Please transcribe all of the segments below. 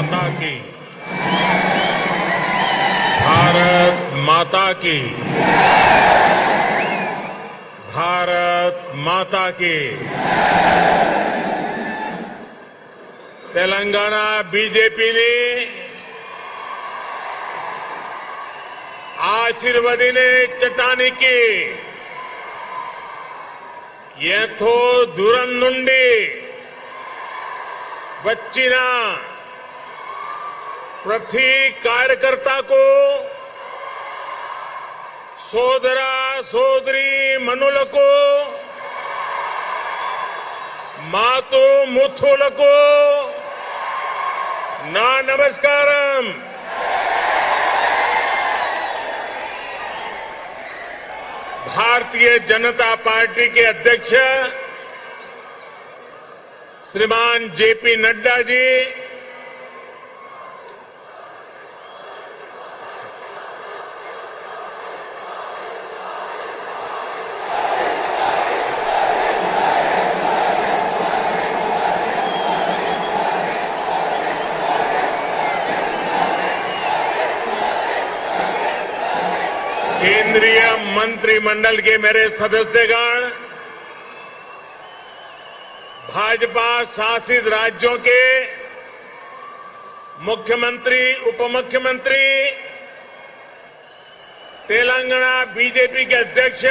माता की, भारत माता की, भारत माता की। तेलंगाना बीजेपी ने ఆశీర్వదినే చట్టానికి ఎంతో దూరం నుండి వచ్చిన ప్రతి కార్యకర్తకు సోదర సోదరి మనులకు మాతు ముత్తులకు నా నమస్కారం। भारतीय जनता पार्टी के अध्यक्ष श्रीमान जेपी नड्डा जी, केंद्रीय मंत्रिमंडल के मेरे सदस्यगण, भाजपा शासित राज्यों के मुख्यमंत्री, उपमुख्यमंत्री, तेलंगाना बीजेपी के अध्यक्ष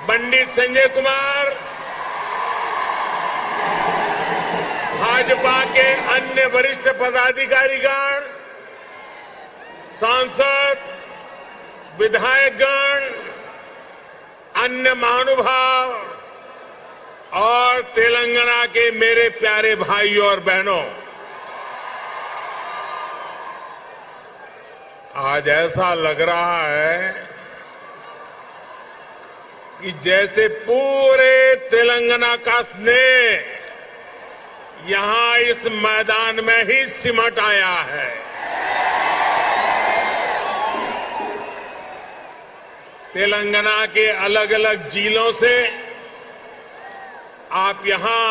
पंडित संजय कुमार, भाजपा के अन्य वरिष्ठ पदाधिकारीगण, सांसद, विधायकगण, अन्य महानुभाव और तेलंगाना के मेरे प्यारे भाइयों और बहनों, आज ऐसा लग रहा है कि जैसे पूरे तेलंगाना का स्नेह यहां इस मैदान में ही सिमट आया है। तेलंगाना के अलग अलग जिलों से आप यहां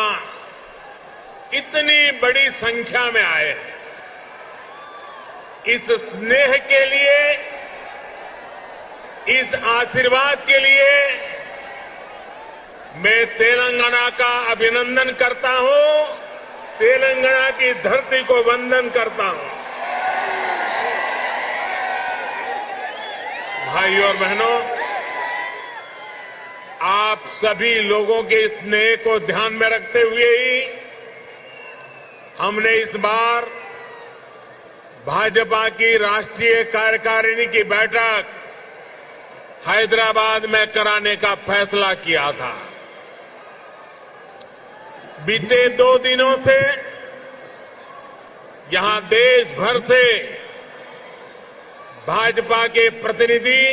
इतनी बड़ी संख्या में आए हैं। इस स्नेह के लिए, इस आशीर्वाद के लिए मैं तेलंगाना का अभिनंदन करता हूं, तेलंगाना की धरती को वंदन करता हूं। भाइयों और बहनों, आप सभी लोगों के स्नेह को ध्यान में रखते हुए ही हमने इस बार भाजपा की राष्ट्रीय कार्यकारिणी की बैठक हैदराबाद में कराने का फैसला किया था। बीते 2 दिनों से यहां देश भर से भाजपा के प्रतिनिधि,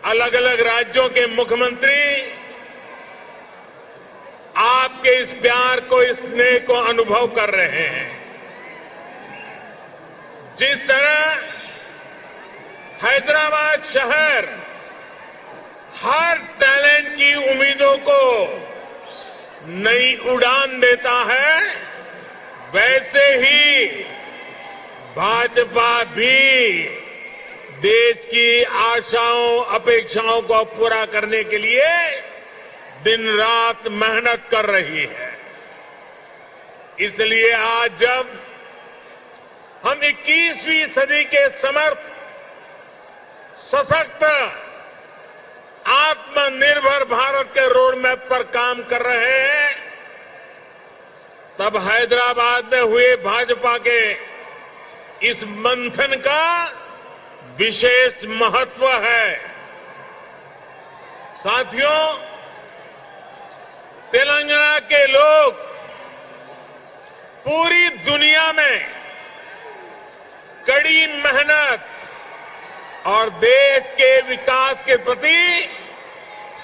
अलग अलग राज्यों के मुख्यमंत्री आपके इस प्यार को, इस स्नेह को अनुभव कर रहे हैं। जिस तरह हैदराबाद शहर हर टैलेंट की उम्मीदों को नई उड़ान देता है, वैसे ही भाजपा भी देश की आशाओं, अपेक्षाओं को पूरा करने के लिए दिन रात मेहनत कर रही है। इसलिए आज जब हम 21वीं सदी के समर्थ, सशक्त, आत्मनिर्भर भारत के रोड मैप पर काम कर रहे हैं, तब हैदराबाद में हुए भाजपा के इस मंथन का विशेष महत्व है। साथियों, तेलंगाना के लोग पूरी दुनिया में कड़ी मेहनत और देश के विकास के प्रति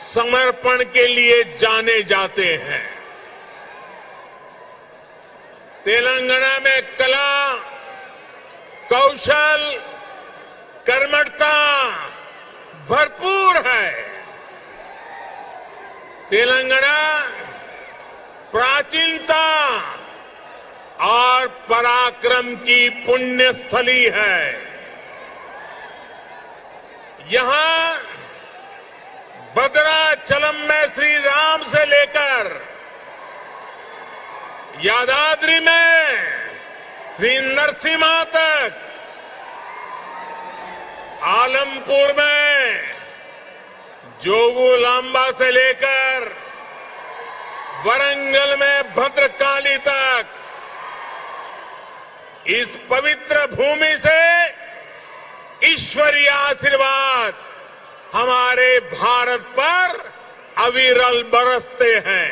समर्पण के लिए जाने जाते हैं। तेलंगाना में कला, कौशल, कर्मठता भरपूर है। तेलंगाना प्राचीनता और और पराक्रम की पुण्य स्थली है। यहां भद्राचलम में श्री राम से लेकर यादाद्री में श्री नरसिम्हा तक, आलमपुर में जोगुलांबा से लेकर वरंगल में भद्रकाली तक, इस पवित्र भूमि से ईश्वरीय आशीर्वाद हमारे भारत पर अविरल बरसते हैं।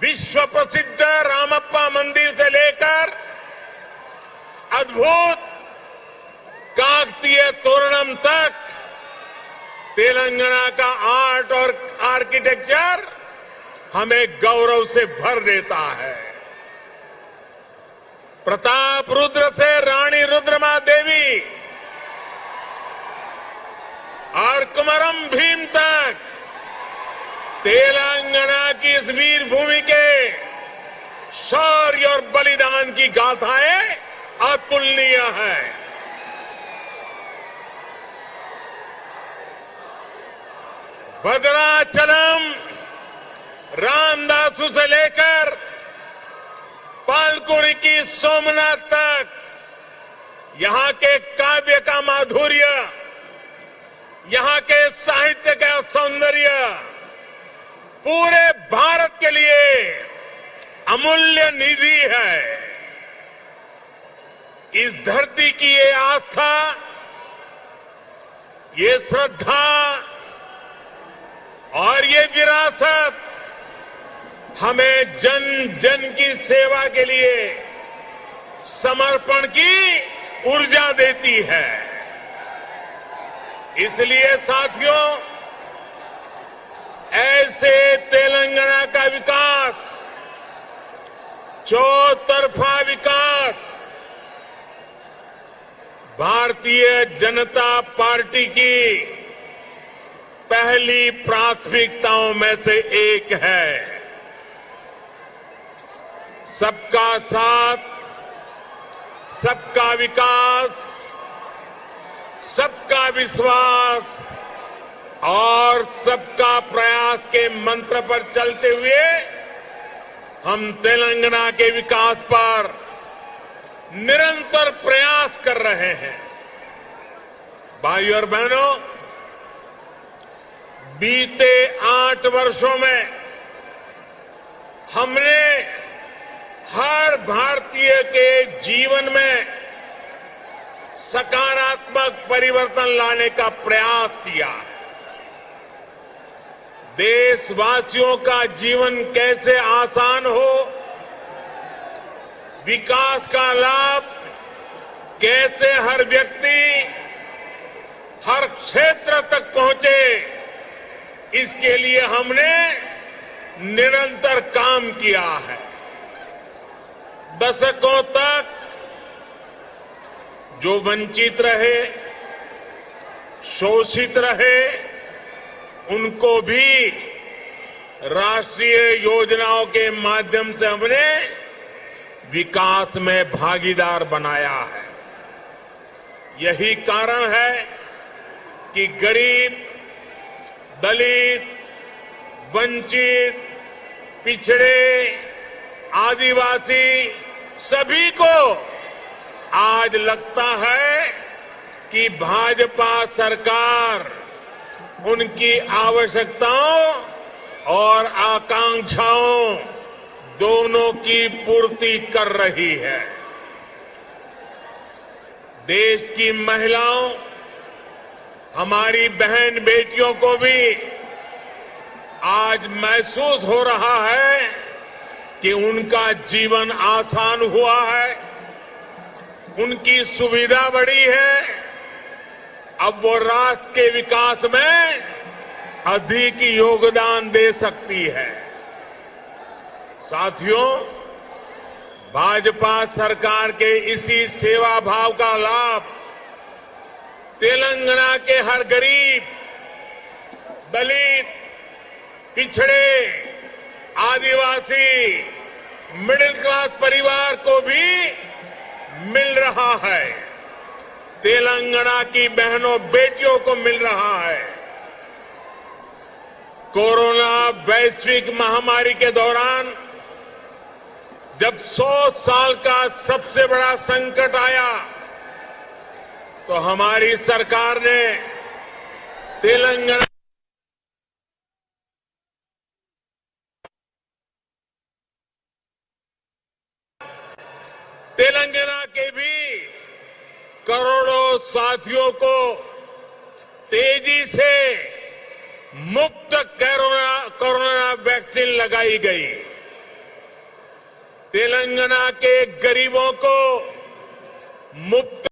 विश्व प्रसिद्ध रामप्पा मंदिर से लेकर अद्भुत काकतीय तोरणम तक तेलंगाना का आर्ट और आर्किटेक्चर हमें गौरव से भर देता है। प्रताप रुद्र से रानी रुद्रमा देवी और कुमरम भीम तक तेलंगाना की इस वीर भूमि के शौर्य और बलिदान की गाथाएं अतुलनीय है। भद्राचलम रामदासु से लेकर पालकुरी की सोमनाथ तक यहां के काव्य का माधुर्य, यहां के साहित्य का सौंदर्य पूरे भारत के लिए अमूल्य निधि है। इस धरती की ये आस्था, ये श्रद्धा और ये विरासत हमें जन जन की सेवा के लिए समर्पण की ऊर्जा देती है। इसलिए साथियों, ऐसे तेलंगाना का विकास, चौतरफा विकास भारतीय जनता पार्टी की पहली प्राथमिकताओं में से एक है। सबका साथ, सबका विकास, सबका विश्वास और सबका प्रयास के मंत्र पर चलते हुए हम तेलंगाना के विकास पर निरंतर प्रयास कर रहे हैं। भाइयों और बहनों, बीते 8 वर्षों में हमने हर भारतीय के जीवन में सकारात्मक परिवर्तन लाने का प्रयास किया है। देशवासियों का जीवन कैसे आसान हो, विकास का लाभ कैसे हर व्यक्ति, हर क्षेत्र तक पहुंचे, इसके लिए हमने निरंतर काम किया है। दशकों तक जो वंचित रहे, शोषित रहे, उनको भी राष्ट्रीय योजनाओं के माध्यम से हमने विकास में भागीदार बनाया है। यही कारण है कि गरीब, दलित, वंचित, पिछड़े, आदिवासी सभी को आज लगता है कि भाजपा सरकार उनकी आवश्यकताओं और आकांक्षाओं दोनों की पूर्ति कर रही है। देश की महिलाओं, हमारी बहन बेटियों को भी आज महसूस हो रहा है कि उनका जीवन आसान हुआ है, उनकी सुविधा बढ़ी है। अब वो राष्ट्र के विकास में अधिक योगदान दे सकती है। साथियों, भाजपा सरकार के इसी सेवा भाव का लाभ तेलंगाना के हर गरीब, दलित, पिछड़े, आदिवासी, मिडिल क्लास परिवार को भी मिल रहा है, तेलंगाना की बहनों बेटियों को मिल रहा है। कोरोना वैश्विक महामारी के दौरान जब 100 साल का सबसे बड़ा संकट आया तो हमारी सरकार ने तेलंगाना के भी करोड़ों साथियों को तेजी से मुफ्त कोरोना वैक्सीन लगाई गई। तेलंगाना के गरीबों को मुफ्त